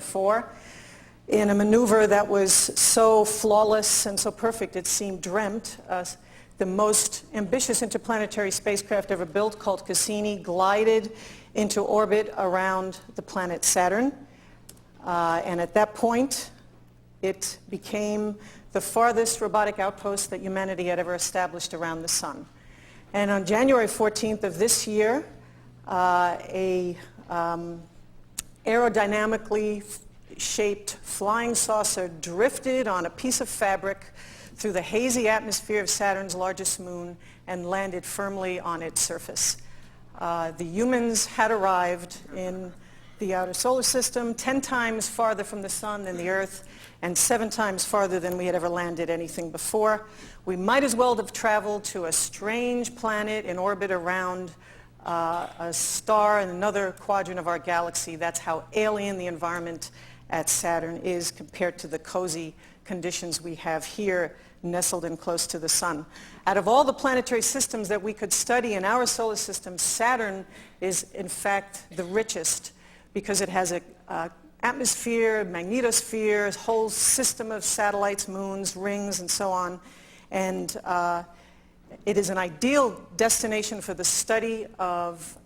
2004 in a maneuver that was so flawless and so perfect it seemed dreamt. The most ambitious interplanetary spacecraft ever built, called Cassini, glided into orbit around the planet Saturn. And at that point, it became the farthest robotic outpost that humanity had ever established around the sun. And on January 14th of this year, a aerodynamically shaped flying saucer drifted on a piece of fabric through the hazy atmosphere of Saturn's largest moon and landed firmly on its surface. The humans had arrived in the outer solar system 10 times farther from the sun than the Earth and 7 times farther than we had ever landed anything before. We might as well have traveled to a strange planet in orbit around a star in another quadrant of our galaxy. That's how alien the environment at Saturn is compared to the cozy conditions we have here nestled in close to the sun. Out of all the planetary systems that we could study in our solar system, Saturn is in fact the richest because it has an atmosphere, magnetosphere, a whole system of satellites, moons, rings, and so on. And it is an ideal destination for the study of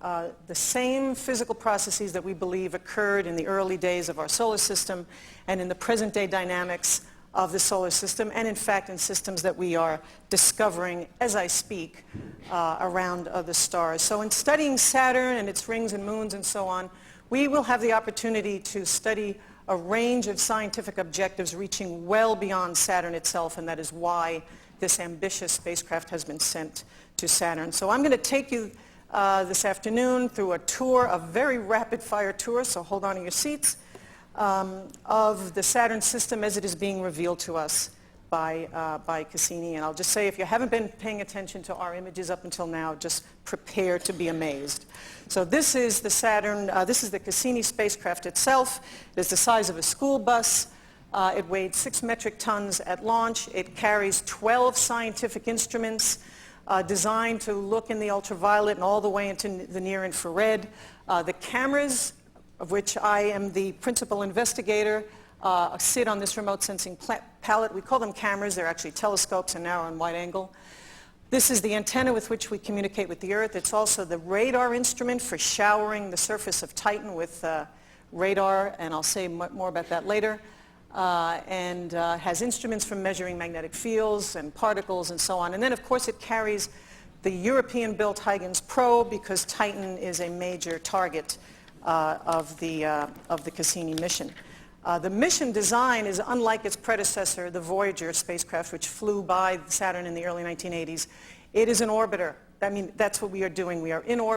the same physical processes that we believe occurred in the early days of our solar system and in the present-day dynamics of the solar system, and in fact in systems that we are discovering as I speak around other stars. So in studying Saturn and its rings and moons and so on, we will have the opportunity to study a range of scientific objectives reaching well beyond Saturn itself, and that is why this ambitious spacecraft has been sent to Saturn. So I'm going to take you this afternoon through a tour, a very rapid-fire tour, so hold on to your seats, of the Saturn system as it is being revealed to us by Cassini. And I'll just say, if you haven't been paying attention to our images up until now, just prepare to be amazed. So this is the Saturn, this is the Cassini spacecraft itself. It's the size of a school bus. It weighed 6 metric tons at launch. It carries 12 scientific instruments designed to look in the ultraviolet and all the way into the near infrared. The cameras, of which I am the principal investigator, sit on this remote sensing pallet. We call them cameras. They're actually telescopes and narrow and wide angle. This is the antenna with which we communicate with the Earth. It's also the radar instrument for showering the surface of Titan with radar, and I'll say more about that later. And has instruments for measuring magnetic fields and particles and so on. And then, of course, it carries the European-built Huygens probe because Titan is a major target of the Cassini mission. The mission design is unlike its predecessor, the Voyager spacecraft, which flew by Saturn in the early 1980s. It is an orbiter. I mean, that's what we are doing. We are in orbit.